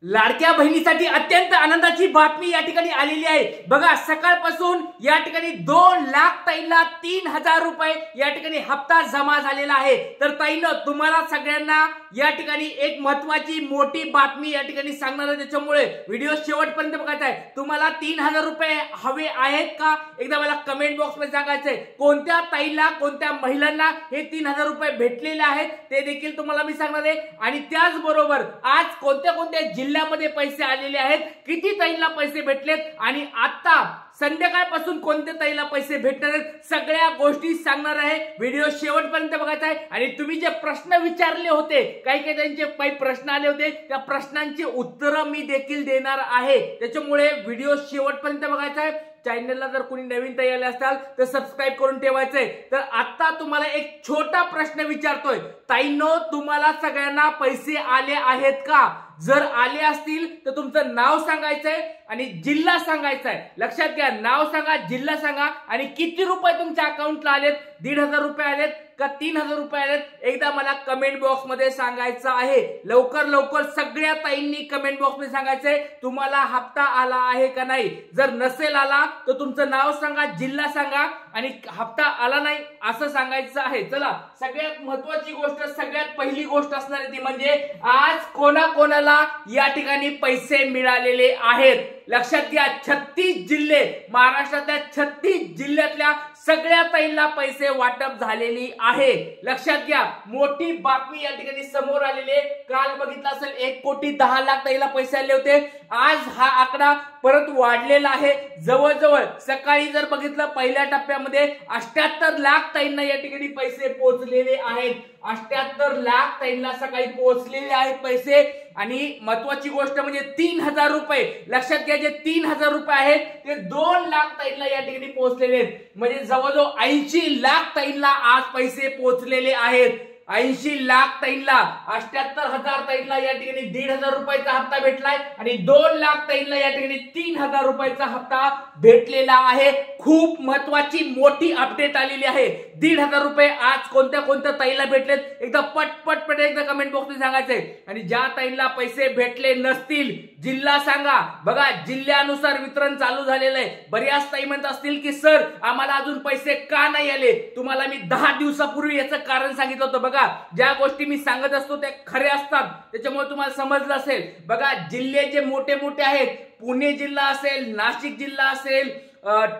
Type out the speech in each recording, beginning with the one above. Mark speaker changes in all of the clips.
Speaker 1: लाडक्या बहिणीसाठी अत्यंत आनंदाची बातमी या ठिकाणी आलेली आहे। बघा, सकाळपासून या ठिकाणी 2 लाख ताईंना 3000 रुपये या ठिकाणी हप्ता जमा झालेला आहे। तर ताईंनो, तुम्हाला सगळ्यांना या ठिकाणी एक महत्त्वाची मोठी बातमी या ठिकाणी सांगणार आहे, त्याच्यामुळे व्हिडिओ शेवटपर्यंत बघायचा आहे। तुम्हाला 3000 रुपये हवे आहेत का, एकदा मला कमेंट बॉक्स मध्ये सांगायचंय। कोणत्या ताईला, कोणत्या महिलांना हे 3000 रुपये भेटलेले आहेत ते देखील तुम्हाला मी सांगणार आहे। आणि त्याचबरोबर आज कोणत्या कोणत्या जिल्ह्यामध्ये पैसे आलेले आहेत, किती ताईंना पैसे भेटलेत आणि आता संध्याकाळपासून कोणत्या ताईला पैसे भेटणार आहेत, सगळ्या गोष्टी सांगणार आहे। व्हिडिओ शेवटपर्यंत बघायचा आहे। आणि तुम्ही जे प्रश्न विचारले होते, काही त्यांचे काही प्रश्न आले होते, त्या प्रश्नांची उत्तरं मी देखील देणार आहे, त्याच्यामुळे व्हिडिओ शेवटपर्यंत बघायचा आहे। चॅनलला जर कोणी नवीन ताई आले असाल तर सबस्क्राइब करून ठेवायचंय। तर आता तुम्हाला एक छोटा प्रश्न विचारतोय, ताईंनो, तुम्हाला सगळ्यांना पैसे आले आहेत का? जर आले असतील तर तुमचं नाव सांगायचंय आणि जिल्हा सांगायचाय। लक्षात घ्या, नाव सांगा, जिल्हा सांगा आणि किती रुपये तुमच्या अकाउंटला आलेत। 1500 रुपये आलेत का 3000 रुपये आलेत, एकदा मला कमेंट बॉक्स मध्ये सांगायचं आहे। लवकर लवकर सगळ्या ताईंनी कमेंट बॉक्स मध्ये सांगायचंय तुम्हाला हप्ता आला आहे का नाही। जर नसेल आला तर तुमचं नाव सांगा, जिल्हा सांगा आणि हप्ता आला नाही असं सांगायचं आहे। चला, सगळ्यात महत्त्वाची गोष्ट, सगळ्यात पहिली गोष्ट असणार आहे ती म्हणजे आज कोणाकोणाला या ठिकाणी पैसे मिळालेले आहेत। लक्षात घ्या, 36 जिल्हे, महाराष्ट्रातल्या 36 जिल्ह्यातल्या सगळ्या ताईंना पैसे वाटप झालेली आहे। लक्षात घ्या, मोठी बातमी या ठिकाणी समोर आलेली आहे। काल बघितलं असेल 1,10,00,000 ताईला पैसे आले होते, आज हा आकडा परत वाढलेला आहे। जवळजवळ सकाळी जर बघितलं पहिल्या टप्प्यामध्ये 78 लाख ताईंना या ठिकाणी पैसे पोहोचलेले आहेत। 78 लाख ताईंना सकाळी पोहोचलेले आहेत पैसे। आणि महत्वाची गोष्ट म्हणजे 3000 रुपये, लक्षात घ्या, जे 3000 रुपये आहेत ते 2 लाख ताईंना या ठिकाणी पोहोचलेले आहेत। म्हणजे जवळजवळ 80 लाख ताईंना आज पैसे पोहोचलेले आहेत। 80 लाख ताईंना, 78,000 ताईंना या ठिकाणी 1500 रुपयाचा हप्ता भेटलाय आणि 2 लाख ताईंना या ठिकाणी 3000 रुपयाचा हप्ता भेटलेला आहे। खूप महत्वाची मोठी अपडेट आलेली आहे। 1500 रुपये आज कोणत्या कोणत्या ताईला भेटलेत, एकदा पटपट एकदा कमेंट बॉक्स मध्ये सांगायचंय। आणि ज्या ताईंना पैसे भेटले नसतील, जिल्हा सांगा। बघा, जिल्ह्यानुसार वितरण चालू झालेलं आहे। बऱ्याच ताई म्हणत असतील की सर आम्हाला अजून पैसे का नाही आले, तुम्हाला मी 10 दिवसापूर्वी याचं कारण सांगितलं होतं। बघा, ज्या गोष्टी मी सांगत असतो त्या खऱ्या असतात, त्याच्यामुळे तुम्हाला समजलं असेल। बघा, जिल्हे जे मोठे मोठे आहेत, पुणे जिल्हा असेल, नाशिक जिल्हा असेल,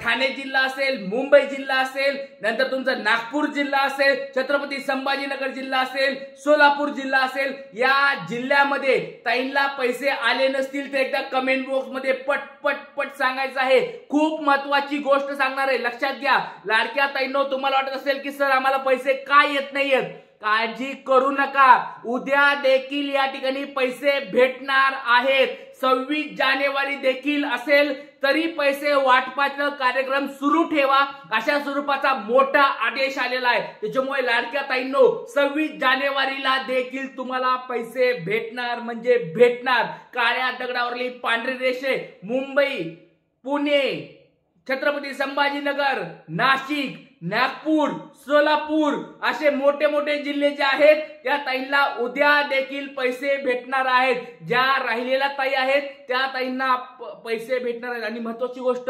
Speaker 1: ठाणे जिल्हा असेल, मुंबई जिल्हा असेल, नंतर तुमचा नागपूर जिल्हा असेल, छत्रपती संभाजीनगर जिल्हा असेल, सोलापूर जिल्हा असेल, या जिल्ह्यामध्ये ताईंना पैसे आले नसतील तर एकदा कमेंट बॉक्स मध्ये पट सांगायचं आहे। खूप महत्वाची गोष्ट सांगणार आहे, लक्षात घ्या। लाडक्या ताईंनो, तुम्हाला वाटत असेल की सर आम्हाला पैसे का येत नाहीयेत, काळजी करू नका, उद्या देखील या ठिकाणी पैसे भेटणार आहेत। 26 जानेवारी देखील असेल तरी पैसे वाटपाचा कार्यक्रम सुरू ठेवा, अशा स्वरूपाचा मोठा आदेश आलेला आहे। त्याच्यामुळे लाडक्या ताईंनो, 26 जानेवारीला देखील तुम्हाला पैसे भेटणार म्हणजे भेटणार। काळ्या दगडावरली पांढरी रेषे, मुंबई, पुणे, छत्रपती संभाजीनगर, नाशिक, नागपूर, सोलापूर असे मोठे मोठे जिल्हे जे आहेत त्या ताईंना उद्या देखील पैसे भेटणार आहेत। ज्या राहिलेल्या ताई आहेत त्या ताईंना पैसे भेटणार आहेत। आणि महत्वाची गोष्ट,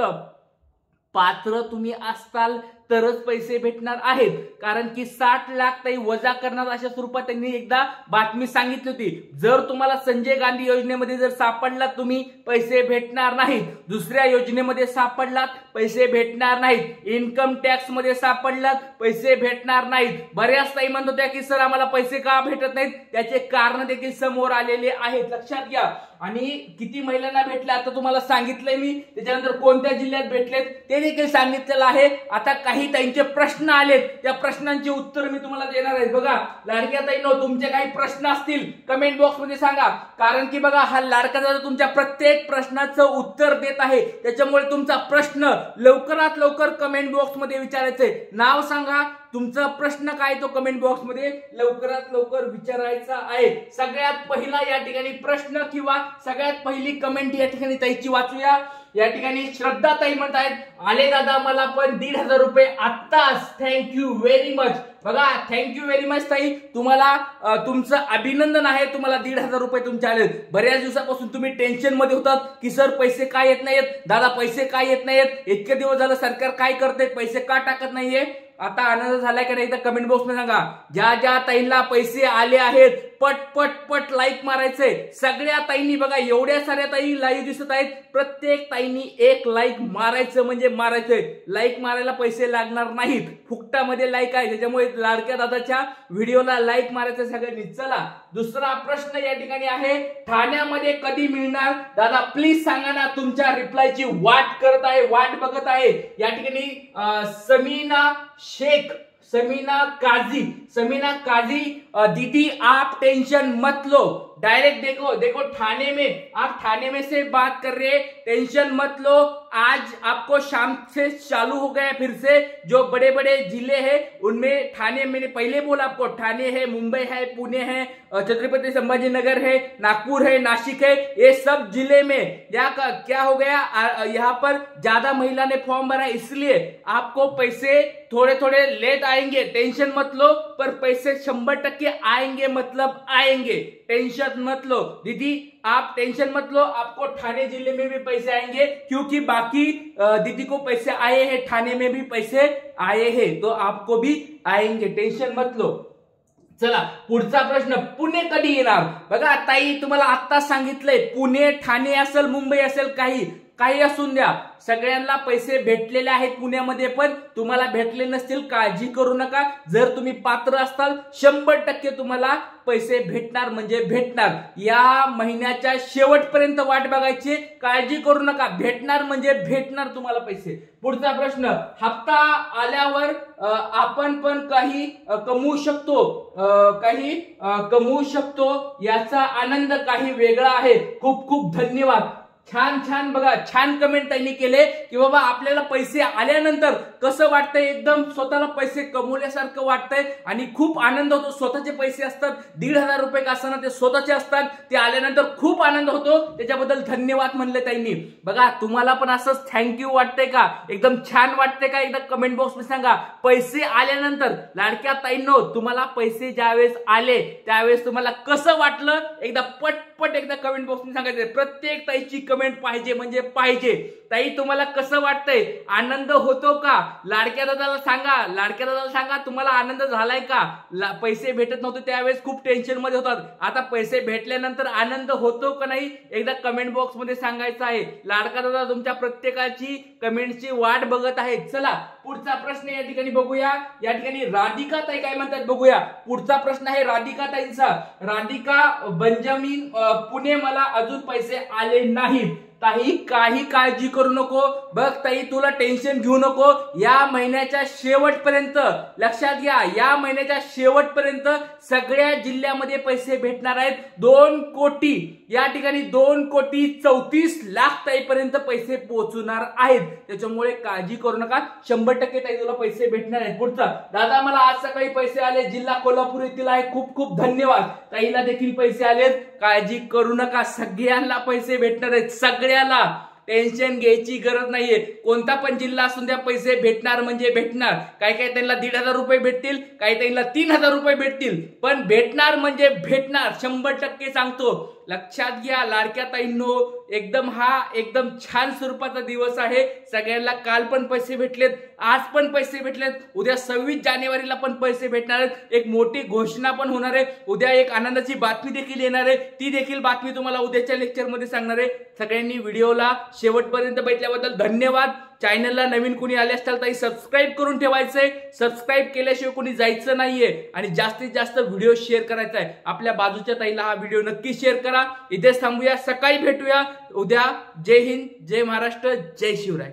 Speaker 1: पात्र तुम्ही असताल तरच पैसे भेटणार आहेत, कारण की 60 लाख ताई वजा करणार अशा स्वरूपात त्यांनी एकदा बातमी सांगितली होती। जर तुम्हाला संजय गांधी योजनेमध्ये जर सापडलात तुम्ही, पैसे भेटणार नाहीत। दुसऱ्या योजनेमध्ये सापडलात, पैसे भेटणार नाहीत। इन्कम टॅक्स मध्ये सापडलात, पैसे भेटणार नाहीत। बऱ्याच ताई म्हणत होत्या की सर आम्हाला पैसे का भेटत नाहीत, त्याचे कारण देखील समोर आलेले आहेत, लक्षात घ्या। आणि किती महिलांना भेटले आता तुम्हाला सांगितलंय मी, त्याच्यानंतर कोणत्या जिल्ह्यात भेटलेत ते देखील सांगितलेलं आहे। आता काही ताईंचे प्रश्न आलेत, त्या प्रश्नांची उत्तर मी तुम्हाला देणार आहे। बघा, लाडक्या ताईंनो, तुमचे काही प्रश्न असतील कमेंट बॉक्स मध्ये सांगा, कारण की बघा, हा लाडका दादा तुमच्या प्रत्येक प्रश्नाचं उत्तर देत आहे। त्याच्यामुळे तुमचा प्रश्न लवकरात लवकर कमेंट बॉक्स मध्ये विचारायचंय। नाव सांगा, तुमचा प्रश्न काय तो कमेंट बॉक्स मध्ये लवकरात लवकर विचारायचा आहे। सगळ्यात पहिला या ठिकाणी प्रश्न किंवा सगळ्यात पहिली कमेंट या ठिकाणी ताईची वाचूया। या ठिकाणी श्रद्धा ताई म्हणतायत आले दादा मला पण 1,500 रुपये आत्ताच, थँक्यू व्हेरी मच. बघा थँक्यू व्हेरी मच ताई, तुम्हाला तुमचं अभिनंदन आहे. तुम्हाला 1,500 रुपये तुमचे आले. बऱ्याच दिवसापासून तुम्ही टेन्शन मध्ये होतात की सर पैसे काय येत नाहीत, दादा पैसे काय येत नाहीत, इतके दिवस झालं सरकार काय करते, पैसे का टाकत नाहीये. आता आनंद झालाय का नाही तर कमेंट बॉक्स मध्ये सांगा. ज्या ज्या ताईंना पैसे आले आहेत पट पट पट लाईक मारायचंय. सगळ्या ताईंनी बघा एवढ्या साऱ्या ताई लाईव्ह दिसत आहेत, प्रत्येक ताईंनी एक लाईक मारायचं म्हणजे मारायचंय. लाईक मारायला पैसे लागणार नाहीत, फुकटामध्ये लाईक आहे, त्याच्यामुळे लाडक्या दादाच्या व्हिडिओला लाईक मारायचं सगळ्यांनी. चला दुसरा प्रश्न या ठिकाणी आहे, ठाण्यामध्ये कधी मिळणार दादा प्लीज सांगा ना. तुमच्या रिप्लायची वाट करत आहे, वाट बघत आहे. या ठिकाणी समीना शेख, समीना काजी दीदी आप टेंशन मत लो, डायरेक्ट देखो ठाणे में, आप ठाणे में से बात कर रहे हैं, टेंशन मत लो. आज आपको शाम से चालू हो गया फिर से जो बड़े बड़े जिले हैं उनमें ठाणे, मैंने पहले बोला आपको, ठाणे है, मुंबई है, पुणे है, छत्रपति संभाजीनगर है, नागपुर है, नासिक है, ये सब जिले में क्या हो गया, यहाँ पर ज्यादा महिला ने फॉर्म भरा, इसलिए आपको पैसे थोड़े थोड़े लेट आएंगे, टेंशन मत लो, पर पैसे 100% आएंगे, मतलब आएंगे, टेंशन मत लो दीदी, आप टेंशन मत लो, आपको ठाणे जिले में भी पैसे आएंगे, क्योंकि बाकी दीदी को पैसे आए हैं, ठाणे में भी पैसे आए हैं, तो आपको भी आएंगे, टेंशन मत लो. चला पुढचा प्रश्न, पुणे कधी येणार. बघा ताई तुम्हाला आत्ताच सांगितलंय, पुणे ठाणे असेल मुंबई असेल काही असून द्या, सगळ्यांना पैसे भेटलेले आहेत पुण्यामध्ये, पण तुम्हाला भेटले नसतील काळजी करू नका. जर तुम्ही पात्र असताल 100% तुम्हाला पैसे भेटणार म्हणजे भेटणार. या महिन्याच्या शेवटपर्यंत वाट बघायची, काळजी करू नका, भेटणार म्हणजे भेटणार तुम्हाला पैसे. पुढचा प्रश्न, हप्ता आल्यावर आपण पण काही कमवू शकतो, याचा आनंद काही वेगळा आहे. खूप खूप धन्यवाद. छान बघा, छान कमेंट त्यांनी केले की बाबा आपल्याला पैसे आल्यानंतर कसं वाटतंय, एकदम स्वतःला पैसे कमवल्यासारखं वाटतंय आणि खूप आनंद होतो. स्वतःचे पैसे असतात, 1,500 रुपये का असताना ते स्वतःचे असतात, ते आल्यानंतर खूप आनंद होतो. त्याच्याबद्दल धन्यवाद म्हणले त्यांनी. बघा तुम्हाला पण असंच थँक्यू वाटतंय का, एकदम छान वाटतंय का, एकदा कमेंट बॉक्स मध्ये सांगा. पैसे आल्यानंतर लाडक्या ताईंनो, तुम्हाला पैसे ज्यावेळेस आले त्यावेळेस तुम्हाला कसं वाटलं, एकदा पटपट एकदा कमेंट बॉक्स मध्ये सांगायचं. प्रत्येक ताईची कमेंट पाहिजे म्हणजे पाहिजे. ताई तुम्हाला कसं वाटतंय, आनंद होतो का, लाडक्या दादाला सांगा तुम्हाला आनंद झालाय का. पैसे भेटत नव्हते त्यावेळेस खूप टेन्शन मध्ये होतात, आता पैसे भेटल्यानंतर आनंद होतो का नाही, एकदा कमेंट बॉक्स मध्ये सांगायचं आहे. लाडका दादा तुमच्या प्रत्येकाची कमेंटची वाट बघत आहे. चला पुढचा प्रश्न या ठिकाणी बघूया. या ठिकाणी राधिका ताई काय म्हणतात बघूया. पुढचा प्रश्न आहे राधिका ताईंचा. राधिका बेंजामिन, पुणे, मला अजून पैसे आले नाहीत. ताई काही काळजी करू नको, बघ ताई तुला टेन्शन घेऊ नको. या महिन्याच्या शेवटपर्यंत लक्षात घ्या, या महिन्याच्या शेवटपर्यंत सगळ्या जिल्ह्यामध्ये पैसे भेटणार आहेत. 2 कोटी या ठिकाणी 2,34,00,000 ताईपर्यंत पैसे पोहोचणार आहेत. त्याच्यामुळे काळजी करू नका, 100% ताई तुला पैसे भेटणार आहेत. पुढचा, दादा मला आज सकाळी पैसे आले, जिल्हा कोल्हापूर येथील आहे, खूप खूप धन्यवाद. ताईला देखील पैसे आलेत, काळजी करू नका, सगळ्यांना पैसे भेटणार आहेत, सगळ्याला. टेन्शन घ्यायची गरज नाहीये. कोणता पण जिल्हा असून द्या, पैसे भेटणार म्हणजे भेटणार. काही त्यांना 1,500 रुपये भेटतील, काही त्यांना 3,000 रुपये भेटतील, पण भेटणार म्हणजे भेटणार, 100% सांगतो. लक्षात घ्या लाडक्या ताईंनो, एकदम छान स्वरूपाचा दिवस आहे. सगळ्यांना काल पण पैसे भेटलेत, आज पण पैसे भेटलेत, उद्या 26 जानेवारीला पण पैसे भेटणार आहेत. एक मोठी घोषणा पण होणार आहे, उद्या एक आनंदाची बातमी देखील येणार आहे, ती देखील बातमी तुम्हाला उद्याच्या लेक्चर मध्ये सांगणार आहे. सगळ्यांनी व्हिडिओला शेवटपर्यंत बघितल्याबद्दल धन्यवाद. चॅनलला नवीन कोणी आले असताल तर सबस्क्राइब करून ठेवायचंय, सबस्क्राइब केल्याशिवाय कोणी जायचं नाहीये, आणि जास्तीत जास्त व्हिडिओ शेअर करायचा आहे. आपल्या बाजूच्या ताईला हा व्हिडिओ नक्की शेअर करा. इथेच थांबूया, सकाळी भेटूया उद्या. जय हिंद, जय महाराष्ट्र, जय शिवराय.